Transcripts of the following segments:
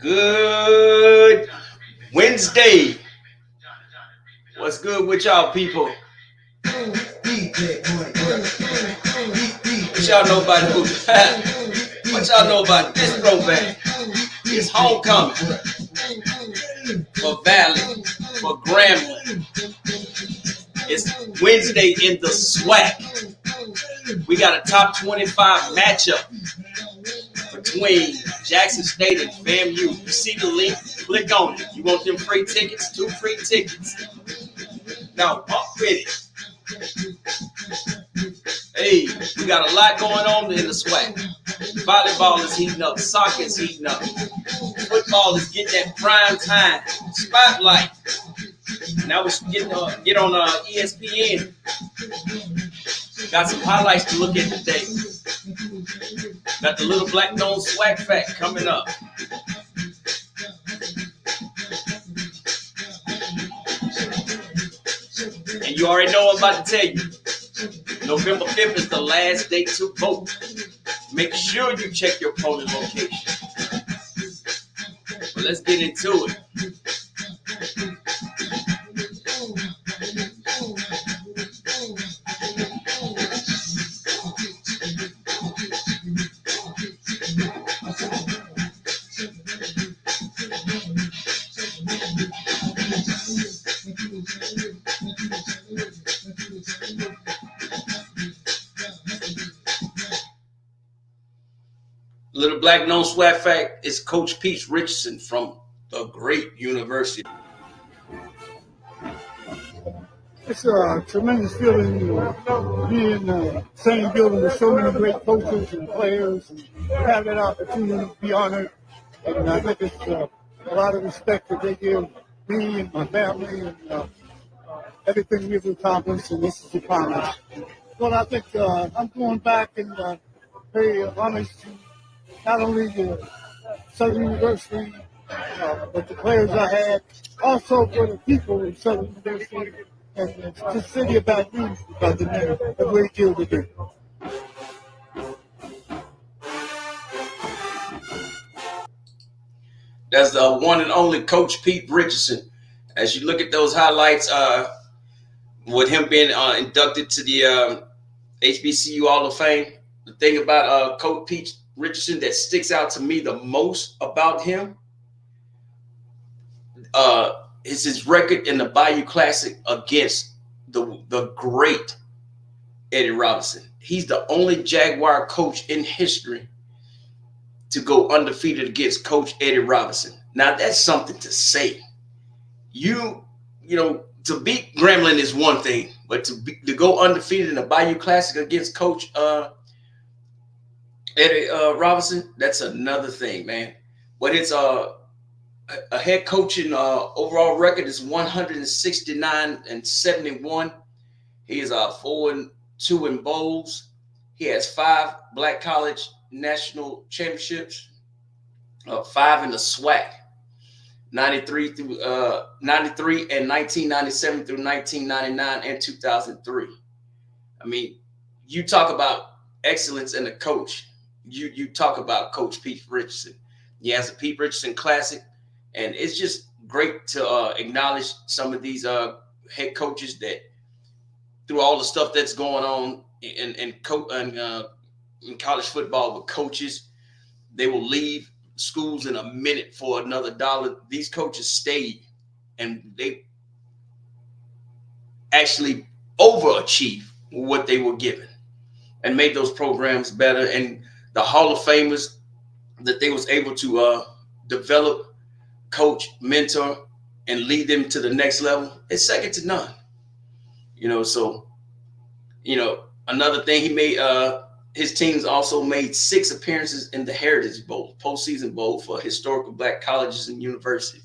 Good Wednesday. What's good with y'all people? What y'all know about who? What y'all know about this throwback? It's homecoming for Valley, for Grambling. It's Wednesday in the Swac. We got a top 25 matchup between Jackson State and FAMU. You see the link, click on it. You want them free tickets? 2 free tickets. Now, up with it. Hey, we got a lot going on in the SWAC. Volleyball is heating up. Soccer is heating up. Football is getting that prime time spotlight. Now we're getting get on ESPN. Got some highlights to look at today. Got the little black known SWAC fact coming up. And you already know what I'm about to tell you. November 5th is the last day to vote. Make sure you check your polling location. But let's get into it. Little black known SWAC fact is Coach Pete Richardson from the great university. It's a tremendous feeling to be in the same building with so many great coaches and players and have that opportunity to be honored. And I think it's a lot of respect that they give me and my family and everything we've accomplished, and this is accomplished. Well, I think I'm going back and pay homage to not only the Southern University, but the players I had, also for the people in Southern University and the city of Baton Rouge, because they did a great deal to do. That's the one and only Coach Pete Richardson. As you look at those highlights, with him being inducted to the HBCU Hall of Fame, the thing about Coach Pete Richardson that sticks out to me the most about him is his record in the Bayou Classic against the great Eddie Robinson. He's the only Jaguar coach in history to go undefeated against Coach Eddie Robinson. Now that's something to say. You know, to beat Gremlin is one thing, but to go undefeated in the Bayou Classic against Coach Eddie Robinson, that's another thing, man. But it's a head coaching overall record is 169-71. He is 4-2 in bowls. He has 5 Black College National Championships, 5 in the SWAC, 93 and 1997 through 1999 and 2003. I mean, you talk about excellence in a coach. You talk about Coach Pete Richardson. He has a Pete Richardson Classic, and it's just great to acknowledge some of these head coaches that, through all the stuff that's going on in college football with coaches, they will leave schools in a minute for another dollar. These coaches stayed, and they actually overachieved what they were given and made those programs better. And the Hall of Famers that they was able to develop, coach, mentor, and lead them to the next level, it's second to none. So, another thing, he made his teams also made 6 appearances in the Heritage Bowl, postseason bowl for historical Black colleges and universities.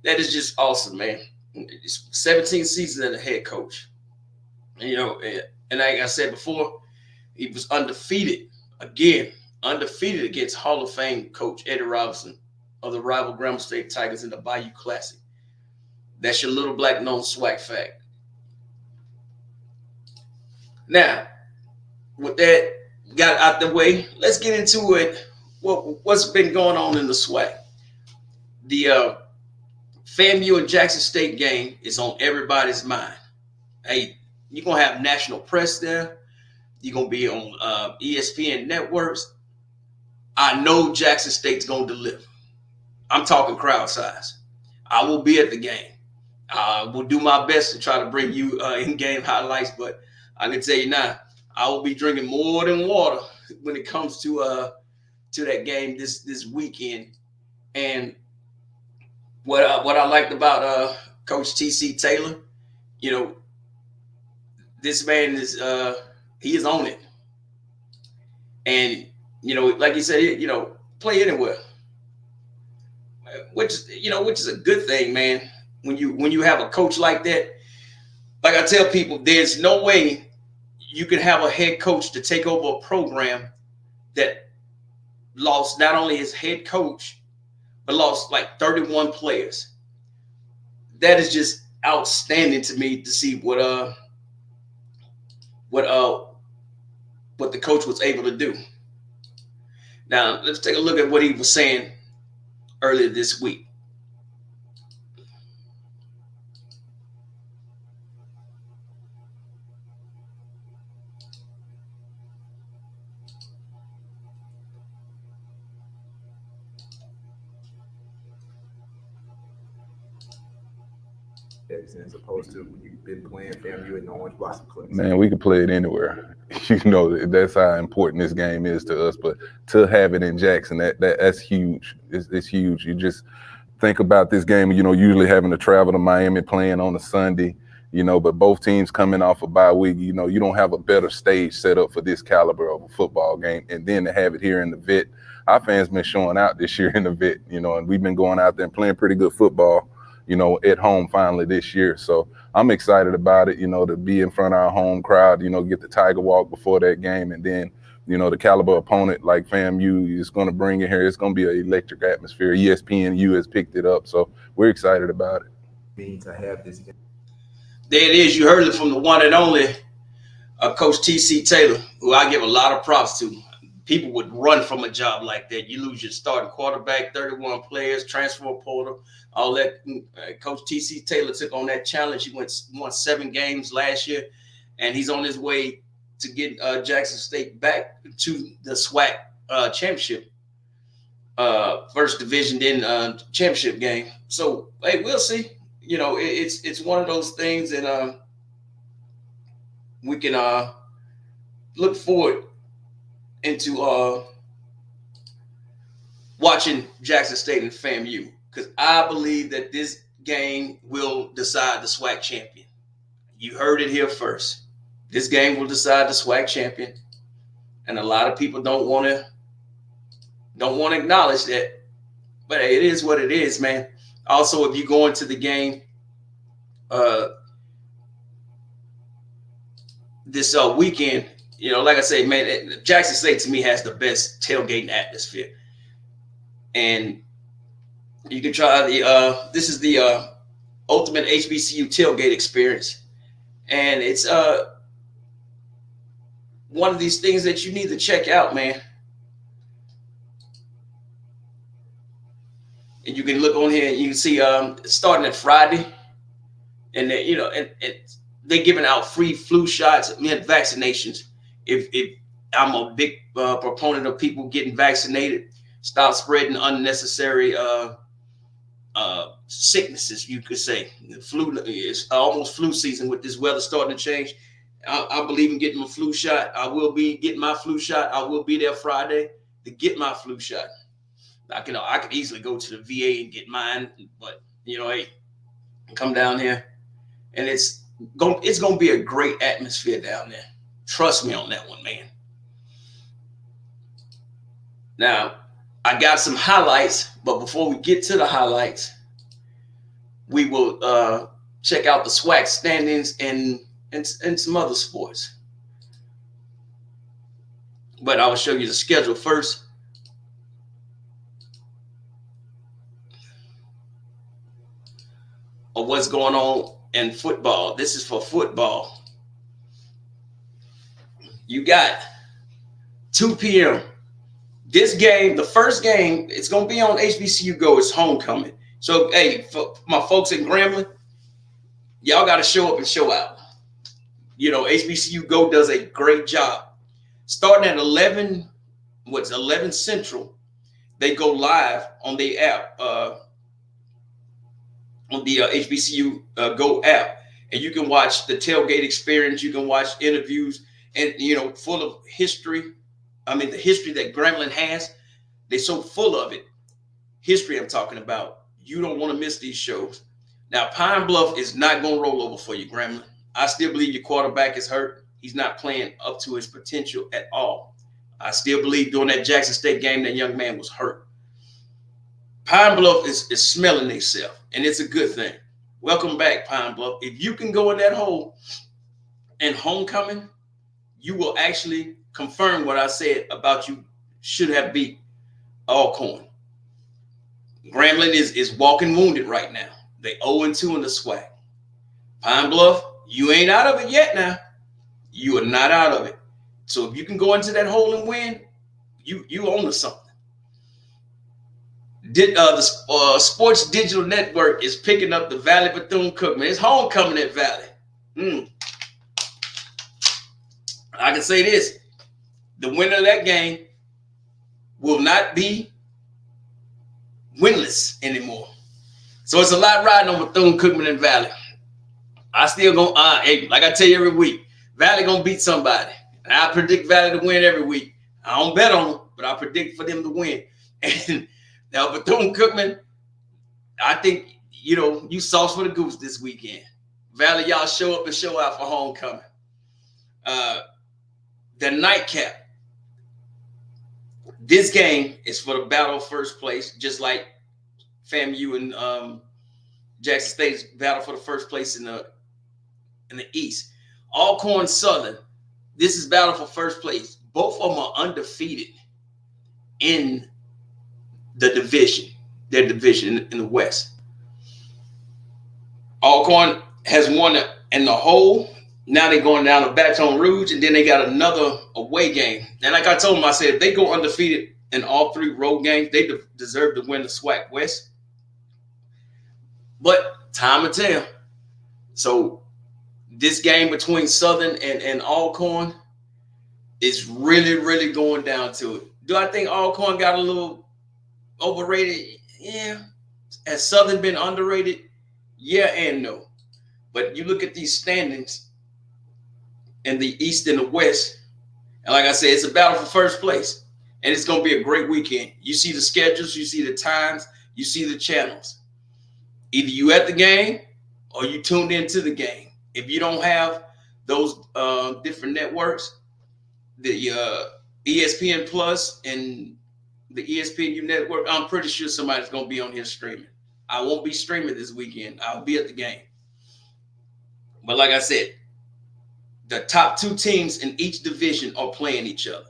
That is just awesome, man. It's 17 seasons as a head coach. And like I said before, he was undefeated against Hall of Fame coach Eddie Robinson of the rival Grambling State Tigers in the Bayou Classic. That's your little black known SWAC fact. Now, with that got out the way, let's get into it. What's been going on in the SWAC? The FAMU and Jackson State game is on everybody's mind. Hey, you're going to have national press there. You're going to be on ESPN networks. I know Jackson State's going to deliver. I'm talking crowd size. I will be at the game. I will do my best to try to bring you in-game highlights, but I can tell you now, I will be drinking more than water when it comes to that game this weekend. And what I liked about Coach T.C. Taylor, this man is he is on it, and like you said, play anywhere, which is a good thing, man. When you have a coach like that, like I tell people, there's no way you can have a head coach to take over a program that lost not only his head coach, but lost like 31 players. That is just outstanding to me to see what the coach was able to do. Now let's take a look at what he was saying earlier this week. As opposed to when you've been playing FAMU in the Orange Blossom Class. Man, we could play it anywhere. That's how important this game is to us. But to have it in Jackson, that's huge. It's huge. You just think about this game, usually having to travel to Miami playing on a Sunday, but both teams coming off a bye week, you don't have a better stage set up for this caliber of a football game. And then to have it here in the vet, our fans been showing out this year in the vet, and we've been going out there and playing pretty good football, at home finally this year. So I'm excited about it, to be in front of our home crowd, get the Tiger Walk before that game. And then, the caliber opponent like FAMU is going to bring it here. It's going to be an electric atmosphere. ESPNU has picked it up. So we're excited about it. Mean to have this game. There it is. You heard it from the one and only Coach T.C. Taylor, who I give a lot of props to. People would run from a job like that. You lose your starting quarterback, 31 players, transfer portal, all that. Coach T.C. Taylor took on that challenge. He won 7 games last year, and he's on his way to get Jackson State back to the Swac championship, first division, then championship game. So, hey, we'll see. It's one of those things, and we can look forward into watching Jackson State and FAMU, because I believe that this game will decide the Swac champion. You heard it here first. This game will decide the Swac champion, and a lot of people don't want to acknowledge that. But hey, it is what it is, man. Also, if you go into the game this weekend, like I say, man, Jackson State to me has the best tailgating atmosphere, and you can try this is the ultimate HBCU tailgate experience, and it's one of these things that you need to check out, man. And you can look on here and you can see starting at Friday, and then, and they're giving out free flu shots and vaccinations. If I'm a big proponent of people getting vaccinated, stop spreading unnecessary sicknesses, you could say. The flu is almost flu season with this weather starting to change. I believe in getting my flu shot. I will be getting my flu shot. I will be there Friday to get my flu shot. I could easily go to the VA and get mine, but hey, come down here, and it's gonna be a great atmosphere down there. Trust me on that one, man. Now, I got some highlights, but before we get to the highlights, we will check out the Swac standings and some other sports. But I will show you the schedule first. Of what's going on in football. This is for football. You got 2 p.m. This game, the first game, it's going to be on HBCU Go. It's homecoming. So, hey, for my folks in Grambling, y'all got to show up and show out. You know, HBCU Go does a great job. Starting at 11 Central, they go live on the app, on the HBCU Go app. And you can watch the tailgate experience. You can watch interviews and, you know, full of history. I mean, the history that Grambling has, they're so full of it. History I'm talking about. You don't want to miss these shows. Now, Pine Bluff is not going to roll over for you, Grambling. I still believe your quarterback is hurt. He's not playing up to his potential at all. I still believe during that Jackson State game, that young man was hurt. Pine Bluff is smelling themselves, and it's a good thing. Welcome back, Pine Bluff. If you can go in that hole and homecoming, you will actually confirm what I said about you should have beat Alcorn. Grambling is walking wounded right now. They 0-2 in the Swac. Pine Bluff, you ain't out of it yet now. You are not out of it. So if you can go into that hole and win, you own something. The Sports Digital Network is picking up the Valley Bethune-Cookman. It's homecoming at Valley. I can say this. The winner of that game will not be winless anymore. So it's a lot riding on Bethune-Cookman and Valley. I still gonna, like I tell you every week, Valley gonna beat somebody. And I predict Valley to win every week. I don't bet on them, but I predict for them to win. And now Bethune-Cookman, I think, you know, you sauce for the goose this weekend. Valley, y'all show up and show out for homecoming. The nightcap. This game is for the battle of first place, just like FAMU and Jackson State's battle for the first place in the East. Alcorn Southern, this is battle for first place. Both of them are undefeated in the division, their division in the West. Alcorn has won in the whole. Now they're going down to Baton Rouge, and then they got another away game. And like I told them, I said, if they go undefeated in all three road games, they deserve to win the Swac West. But time will tell. So this game between Southern and Alcorn is really, really going down to it. Do I think Alcorn got a little overrated? Yeah. Has Southern been underrated? Yeah and no. But you look at these standings in the East and the West, and like I said, it's a battle for first place. And it's going to be a great weekend. You see the schedules, you see the times, you see the channels. Either you at the game or you tuned into the game. If you don't have those different networks, the ESPN Plus and the ESPNU network, I'm pretty sure somebody's going to be on here streaming. I won't be streaming this weekend. I'll be at the game. But like I said, the top two teams in each division are playing each other.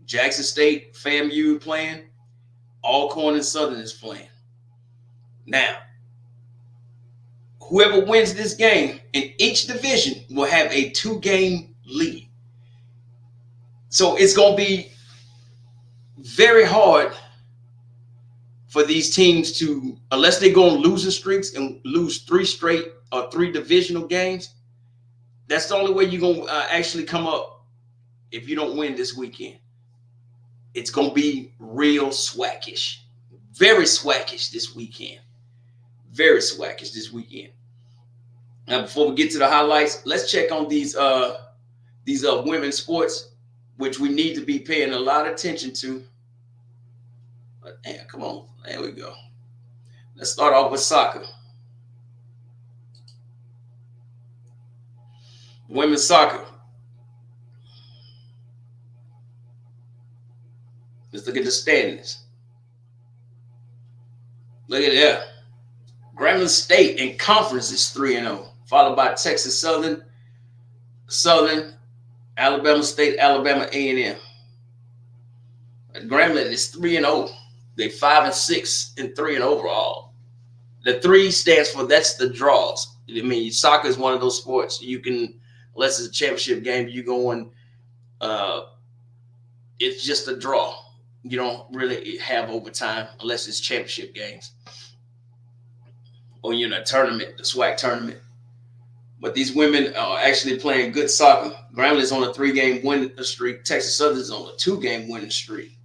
Jackson State, FAMU playing. Alcorn and Southern is playing. Now, whoever wins this game in each division will have a 2-game lead. So it's going to be very hard for these teams to, unless they go on losing streaks and lose 3 straight or 3 divisional games, that's the only way you're going to actually come up if you don't win this weekend. It's going to be real swackish. Very swackish this weekend. Very swackish this weekend. Now, before we get to the highlights, let's check on these women's sports, which we need to be paying a lot of attention to. But, man, come on. There we go. Let's start off with soccer. Women's soccer. Let's look at the standings. Look at that. Grambling State in conference is 3-0, followed by Texas Southern, Alabama State, Alabama A&M. Grambling is 3-0. They 5-6 and 3 overall. The 3 stands for that's the draws. I mean, soccer is one of those sports you can, unless it's a championship game, you go on. It's just a draw. you don't really have overtime unless it's championship games or you're in a tournament, the Swac tournament. But these women are actually playing good soccer. Grambling on a 3-game winning streak. Texas Southern's on a 2-game winning streak.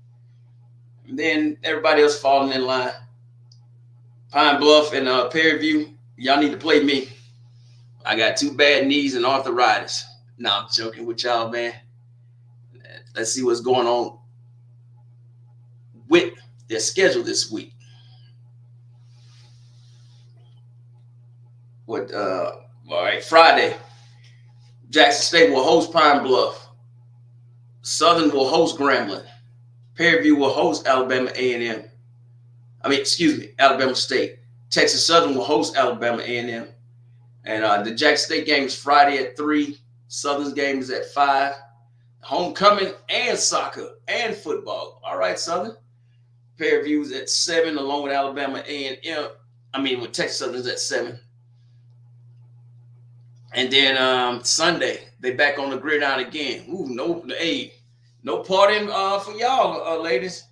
And then everybody else falling in line. Pine Bluff and Prairie View, y'all need to play me. I got 2 bad knees and arthritis. No, I'm joking with y'all, man. Let's see what's going on with their schedule this week. All right, Friday, Jackson State will host Pine Bluff. Southern will host Grambling. Prairie View will host Alabama A&M. Alabama State. Texas Southern will host Alabama A&M. And the Jackson State game is Friday at 3. Southern's game is at 5. Homecoming and soccer and football. All right, Southern. Prairie View is at 7, along with Alabama A&M. With Texas Southern's at 7. And then Sunday, they back on the gridiron again. Ooh, no partying for y'all, ladies.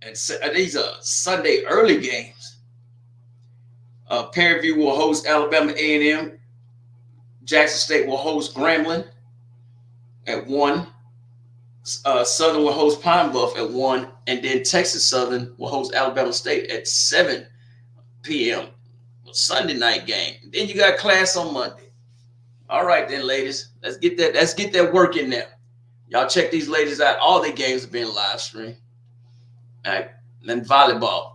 And these are Sunday early games. Prairie View will host Alabama A&M. Jackson State will host Grambling at 1. Southern will host Pine Bluff at 1. And then Texas Southern will host Alabama State at 7 p.m. Sunday night game. Then you got class on Monday. All right, then, ladies. Let's get that work in there. Y'all check these ladies out. All their games are being live streamed. All right. Then volleyball.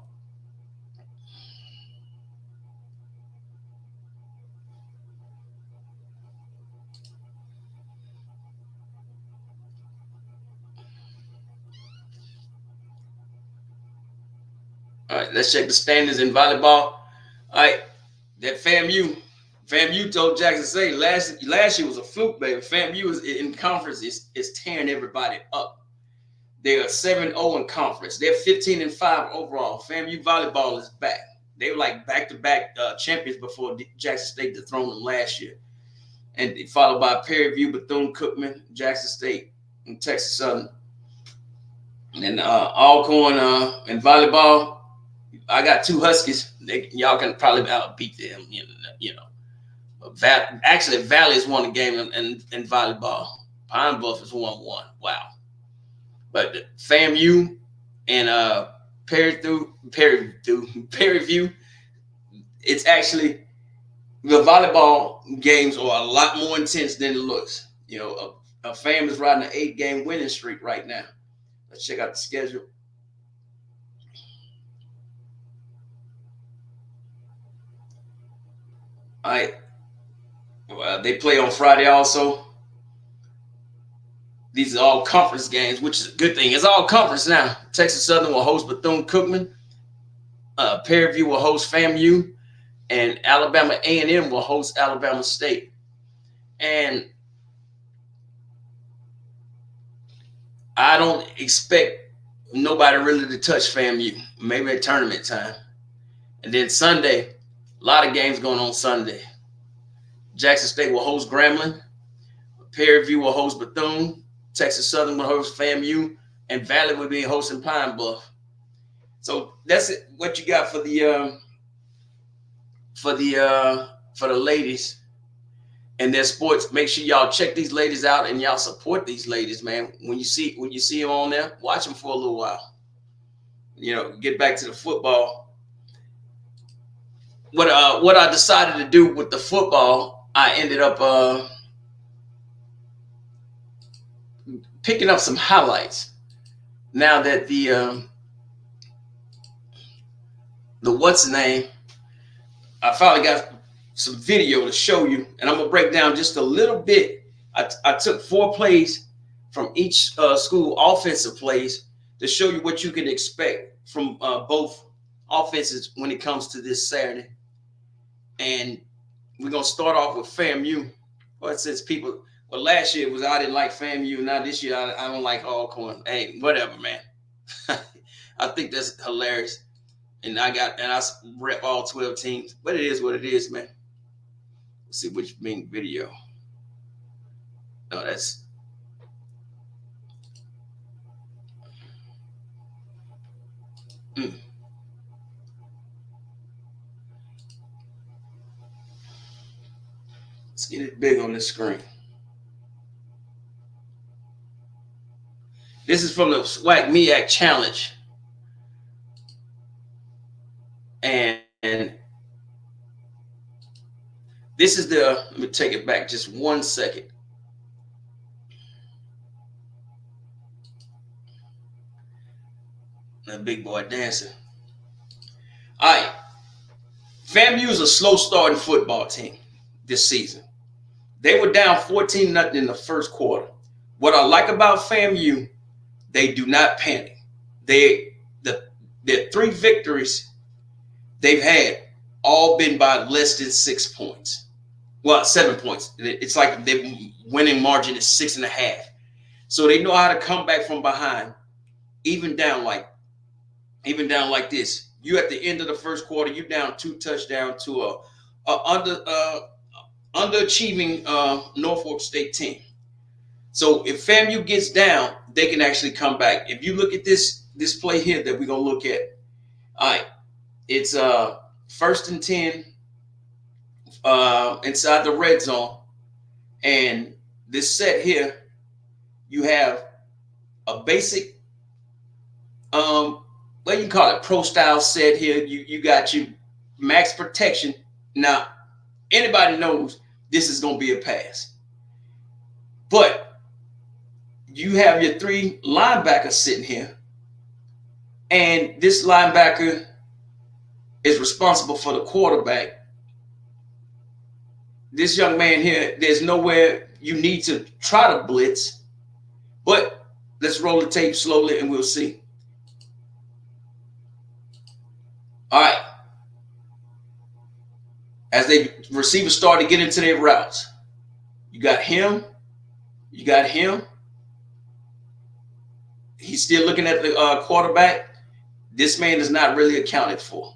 All right, let's check the standings in volleyball. All right, that FAMU told Jackson State last year was a fluke, baby. FAMU is in conference is tearing everybody up. They are 7-0 in conference. They're 15-5 overall. FAMU volleyball is back. They were like back-to-back champions before Jackson State dethroned them last year. And followed by Prairie View, Bethune-Cookman, Jackson State, and Texas Southern. And then Alcorn in volleyball, I got 2 Huskies. Y'all can probably outbeat them, you know. Actually, Valley has won the game in volleyball. Pine Bluff has won 1. Wow. But FAMU and Prairie View, it's actually the volleyball games are a lot more intense than it looks. A FAM is riding an 8-game winning streak right now. Let's check out the schedule. All right. They play on Friday also. These are all conference games, which is a good thing. It's all conference now. Texas Southern will host Bethune-Cookman. Prairie View will host FAMU. And Alabama A&M will host Alabama State. And I don't expect nobody really to touch FAMU. Maybe at tournament time. And then Sunday, a lot of games going on Sunday. Jackson State will host Grambling. Prairie View will host Bethune. Texas Southern will host FAMU. And Valley will be hosting Pine Bluff. So that's it. What you got for the ladies and their sports. Make sure y'all check these ladies out and y'all support these ladies, man. When you see them on there, watch them for a little while. Get back to the football. What I decided to do with the football, I ended up picking up some highlights. Now that the what's the name, I finally got some video to show you, and I'm gonna break down just a little bit. I took 4 plays from each school, offensive plays, to show you what you can expect from both offenses when it comes to this Saturday. And we're gonna start off with FAMU. Well, since last year I didn't like FAMU. Now this year I don't like Alcorn. Hey, whatever, man. I think that's hilarious. And I rep all 12 teams. But it is what it is, man. Let's see which being video. No, that's Let's get it big on the screen. This is from the Swac MEAC Challenge. And this is let me take it back just 1 second. That big boy dancing. All right. FAMU is a slow starting football team this season. They were down 14-0 in the first quarter. What I like about FAMU, they do not panic. The 3 victories they've had all been by less than 6 points. Well, 7 points. It's like their winning margin is 6.5. So they know how to come back from behind, even down like this. You at the end of the first quarter, you down 2 touchdowns to a underachieving Norfolk State team. So if FAMU gets down, they can actually come back. If you look at this play here that we're gonna look at, all right, it's 1st and 10 inside the red zone, and this set here, you have a basic what do you call it, pro style set here. You got your max protection. Now anybody knows this is gonna be a pass, but you have your 3 linebackers sitting here, and this linebacker is responsible for the quarterback. This young man here, there's nowhere you need to try to blitz, but let's roll the tape slowly and we'll see. All right. As the receivers start to get into their routes, you got him. He's still looking at the quarterback. This man is not really accounted for.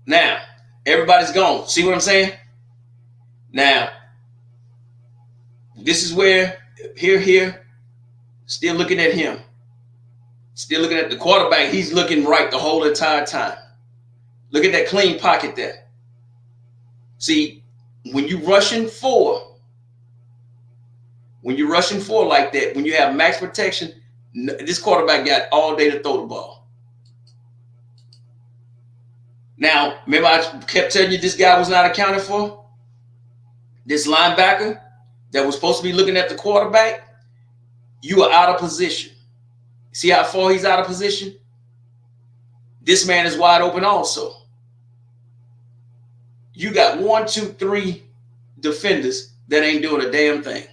Now, everybody's gone. See what I'm saying? Now, this is where, here, still looking at him. Still looking at the quarterback. He's looking right the whole entire time. Look at that clean pocket there. See, when you're rushing 4 like that, when you have max protection, this quarterback got all day to throw the ball. Now, remember I kept telling you this guy was not accounted for? This linebacker that was supposed to be looking at the quarterback, you are out of position. See how far he's out of position? This man is wide open also. You got 1, 2, 3 defenders that ain't doing a damn thing.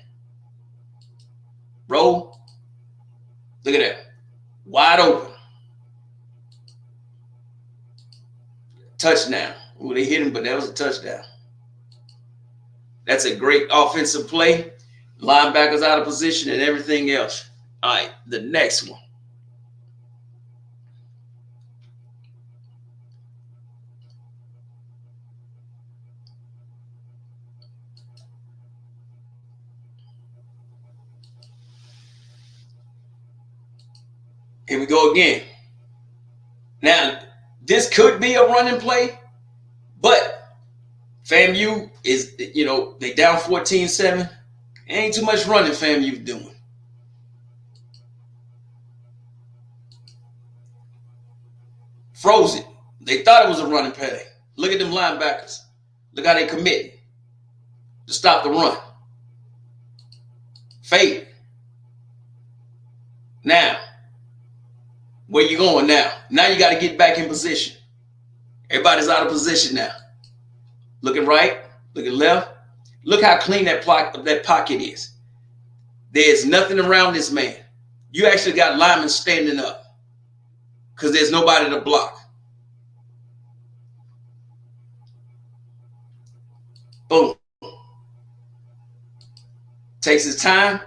Roll. Look at that. Wide open. Touchdown. Ooh, they hit him, but that was a touchdown. That's a great offensive play. Linebackers out of position and everything else. All right, the next one. Here we go again. Now, this could be a running play, but FAMU is, they down 14-7. Ain't too much running FAMU doing. Froze it. They thought it was a running play. Look at them linebackers. Look how they committed to stop the run. Fade. Now, where you going now? Now you got to get back in position. Everybody's out of position now. Looking right, looking left. Look how clean that pocket is. There's nothing around this man. You actually got linemen standing up because there's nobody to block. Boom. Takes his time.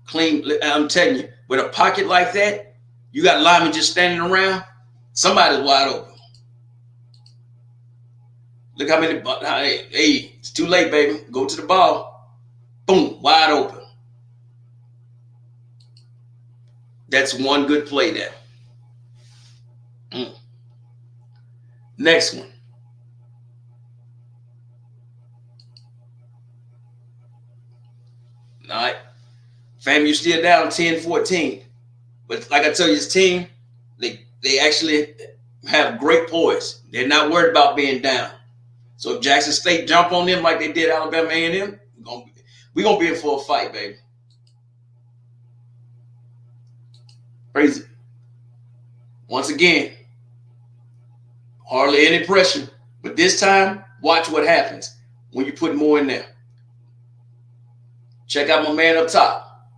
Clean. I'm telling you, with a pocket like that, you got linemen just standing around. Somebody's wide open. Look how many. Hey, it's too late, baby. Go to the ball. Boom, wide open. That's one good play there. Next one. All right. FAMU still down 10-14. But like I tell you, this team, they actually have great poise. They're not worried about being down. So if Jackson State jump on them like they did Alabama A&M, we're going to be in for a fight, baby. Crazy. Once again, hardly any pressure. But this time, watch what happens when you put more in there. Check out my man up top.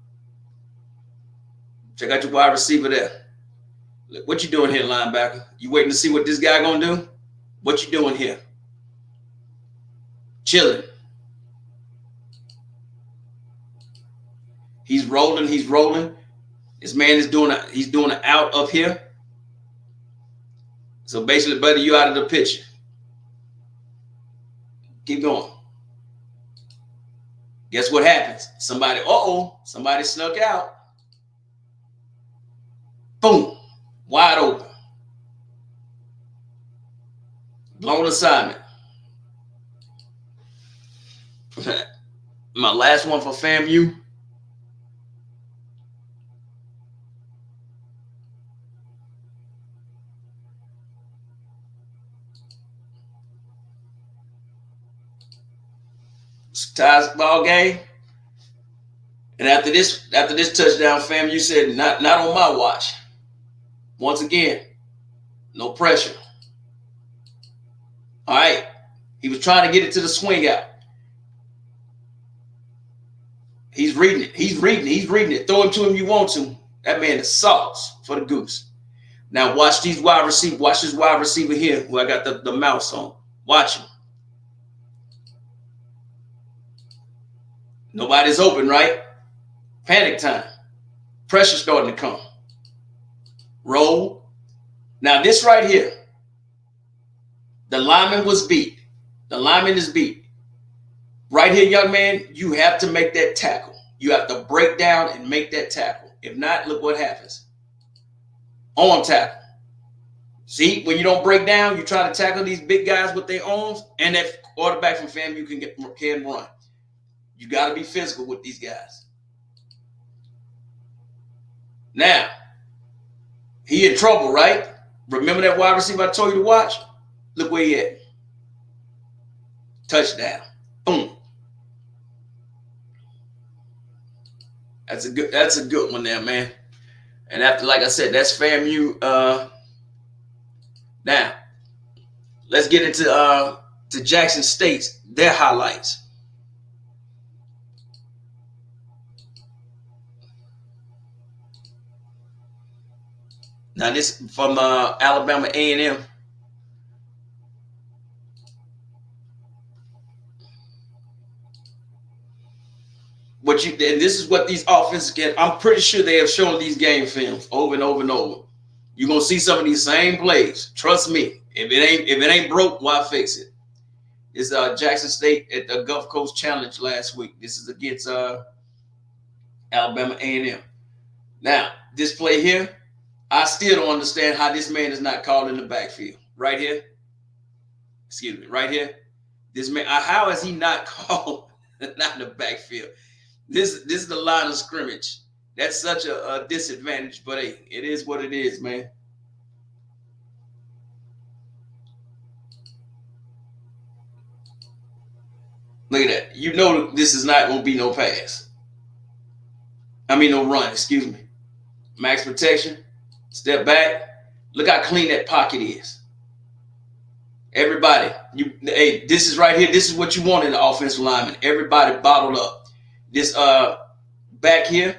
Check out your wide receiver there. Look, what you doing here, linebacker? You waiting to see what this guy going to do? What you doing here? Chilling. He's rolling. He's rolling. This man is doing an out up here. So basically, buddy, you out of the picture. Keep going. Guess what happens? Somebody snuck out. Boom. Wide open. Blown assignment. My last one for FAMU. Ties ball game. And after this touchdown, FAMU said, not on my watch. Once again, no pressure. All right. He was trying to get it to the swing out. He's reading it. Throw him to him you want to. That man is sauce for the goose. Now watch these wide receivers. Watch this wide receiver here who I got the mouse on. Watch him. Nobody's open, right? Panic time. Pressure starting to come. Roll. Now this right here. The lineman was beat. The lineman is beat. Right here, young man, you have to make that tackle. You have to break down and make that tackle. If not, look what happens. Arm tackle. See, when you don't break down, you try to tackle these big guys with their arms, and that quarterback from FAMU can run. You got to be physical with these guys. Now, he in trouble, right? Remember that wide receiver I told you to watch? Look where he at. Touchdown. Boom. That's a good one there, man. And after, like I said, that's FAMU. Now, let's get into to Jackson State's their highlights. Now this from Alabama A&M. And this is what these offenses get. I'm pretty sure they have shown these game films over and over and over. You're gonna see some of these same plays. Trust me. If it ain't broke, why fix it? It's Jackson State at the Gulf Coast Challenge last week. This is against Alabama A&M. Now this play here. I still don't understand how this man is not called in the backfield. Right here. Excuse me. Right here. This man, how is he not called not in the backfield? This is the line of scrimmage. That's such a disadvantage, but hey, it is what it is, man. Look at that. You know this is not going to be no pass. No run, excuse me. Max protection. Step back. Look how clean that pocket is. Everybody, this is right here. This is what you want in the offensive lineman. Everybody bottled up. This back here,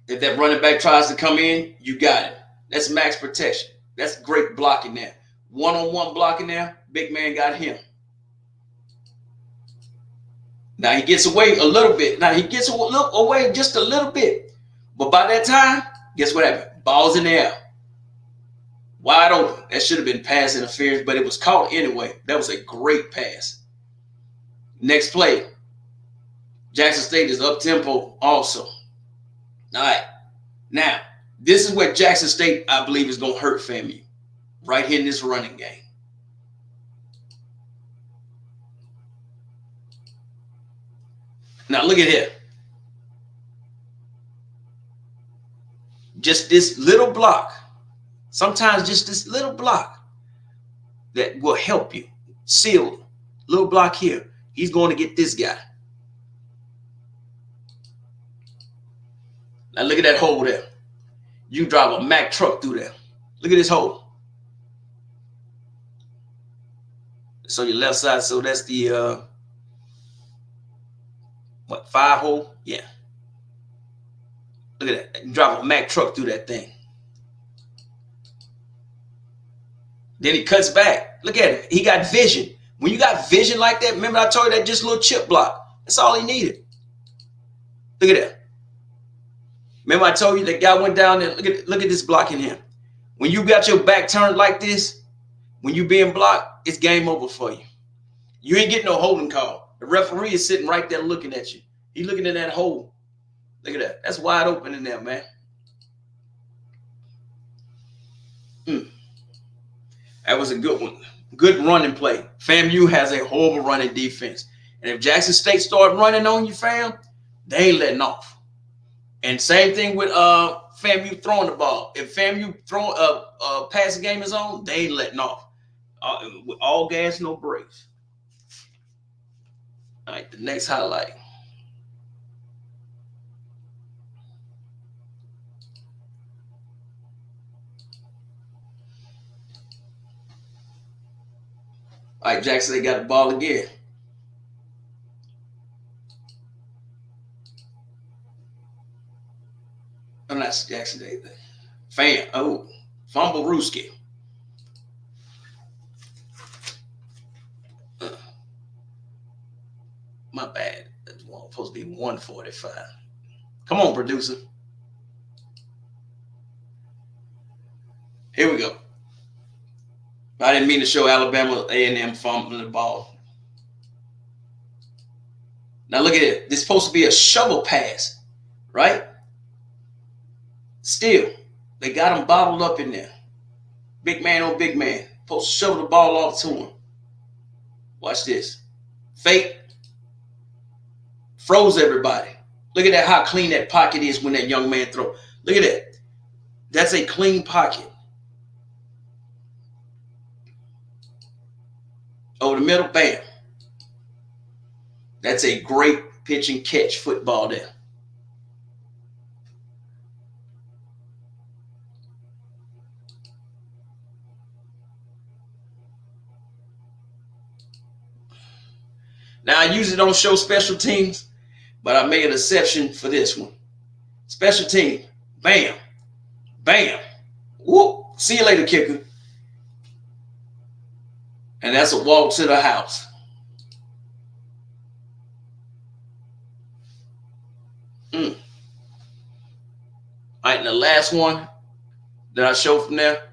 if that running back tries to come in, you got it. That's max protection. That's great blocking there. One-on-one blocking there. Big man got him. Now he gets away a little bit. Away just a little bit. But by that time, guess what happened? Ball's in the air. Wide open. That should have been pass interference, but it was caught anyway. That was a great pass. Next play. Jackson State is up tempo also. All right. Now, This is where Jackson State, I believe, is going to hurt FAMU. Right here in this running game. Now look at here. Just this little block. Sometimes just this little block that will help you. Seal. Little block here. He's going to get this guy. Now look at that hole there. You drive a Mack truck through there. Look at this hole. So your left side, so that's the what, 5 hole? Yeah. Look at that. You drive a Mack truck through that thing. Then he cuts back. Look at it. He got vision. When you got vision like that, remember I told you that just little chip block. That's all he needed. Look at that. Remember I told you that guy went down there. Look at this block in here. When you got your back turned like this, when you being blocked, it's game over for you. You ain't getting no holding call. The referee is sitting right there looking at you. He's looking at that hole. Look at that. That's wide open in there, man. That was a good one. Good running play. FAMU has a horrible running defense. And if Jackson State start running on you, fam, they ain't letting off. And same thing with FAMU throwing the ball. If FAMU throw passing game is on, they ain't letting off. With all gas, no brakes. All right, the next highlight. All right, Jackson, they got the ball again. I'm not Jackson Day. Fumble Rooski. My bad. That's supposed to be 145. Come on, producer. Here we go. I didn't mean to show Alabama A&M fumbling the ball. Now look at it. This is supposed to be a shovel pass, right? Still, they got him bottled up in there. Big man on big man. Supposed to shovel the ball off to him. Watch this. Fake. Froze everybody. Look at that, how clean that pocket is when that young man throw. Look at that. That's a clean pocket. Over the middle, bam. That's a great pitch and catch football there. Now, I usually don't show special teams, but I made an exception for this one. Special team, bam, bam, whoop. See you later, kicker. And that's a walk to the house. All right, and the last one that I showed from there.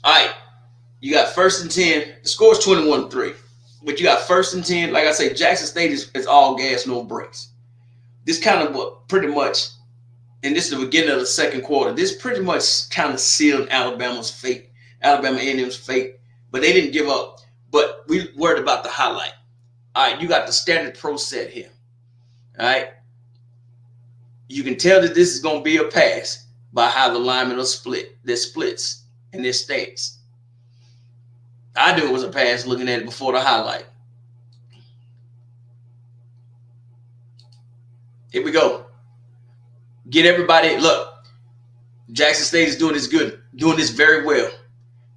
All right, you got 1st and 10. The score is 21-3. But you got 1st and 10. Like I say, Jackson State is all gas, no brakes. This kind of what pretty much, and this is the beginning of the second quarter, this pretty much kind of sealed Alabama's fate, Alabama A&M's fate. But they didn't give up. But we worried about the highlight. All right, you got the standard pro set here. All right. You can tell that this is going to be a pass by how the linemen are split. Their splits and their stance. I knew it was a pass looking at it before the highlight. Here we go. Get everybody. Look, Jackson State is doing this very well.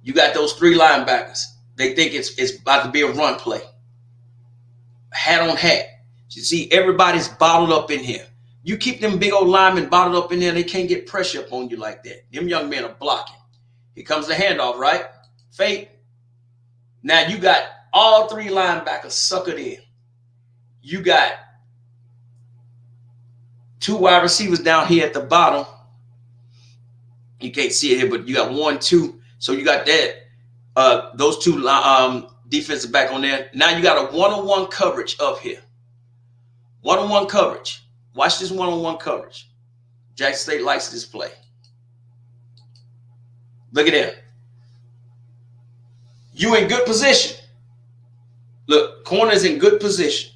You got those 3 linebackers. They think it's about to be a run play. Hat on hat. You see, everybody's bottled up in here. You keep them big old linemen bottled up in there, they can't get pressure up on you like that. Them young men are blocking. Here comes the handoff, right? Fake. Now you got all 3 linebackers suckered in. You got 2 wide receivers down here at the bottom. You can't see it here, but you got 1, 2. So you got that. Those two defensive back on there. Now you got a one-on-one coverage up here. One-on-one coverage. Watch this one-on-one coverage. Jackson State likes this play. Look at him. You in good position. Look, corner's in good position.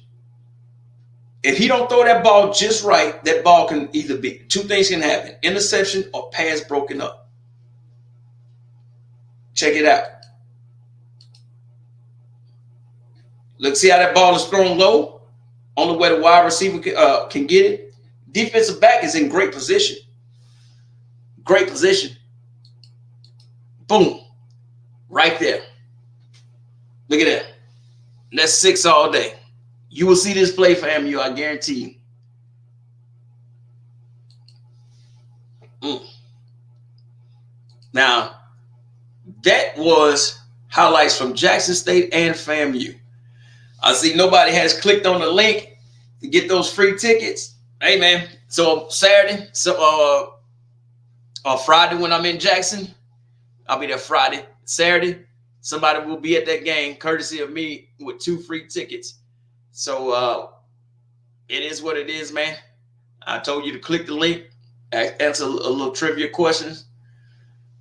If he don't throw that ball just right, that ball can either be, two things can happen: interception or pass broken up. Check it out. Look, see how that ball is thrown low? Only way the wide receiver can get it. Defensive back is in great position. Great position. Boom. Right there. Look at that. And that's 6 all day. You will see this play for FAMU, I guarantee you. Now, that was highlights from Jackson State and FAMU. I see nobody has clicked on the link to get those free tickets. Hey, man. So Saturday, Friday when I'm in Jackson, I'll be there Friday. Saturday, somebody will be at that game, courtesy of me, with 2 free tickets. So it is what it is, man. I told you to click the link, answer a little trivia questions.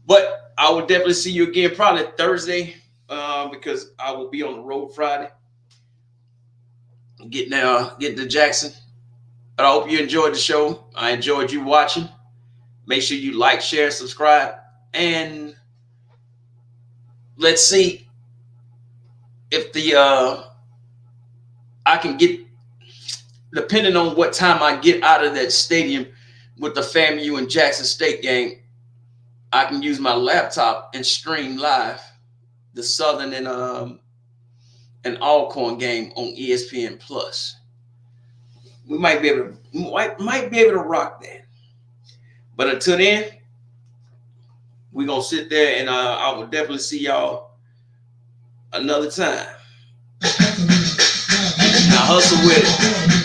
But I will definitely see you again probably Thursday because I will be on the road Friday. Getting to Jackson. But I hope you enjoyed the show. I enjoyed you watching. Make sure you like, share, subscribe. And let's see if I can get, depending on what time I get out of that stadium with the FAMU and Jackson State game, I can use my laptop and stream live the Southern and Alcorn game on ESPN Plus. We might be able to rock that. But until then, we're gonna sit there and I will definitely see y'all another time. Now hustle with it.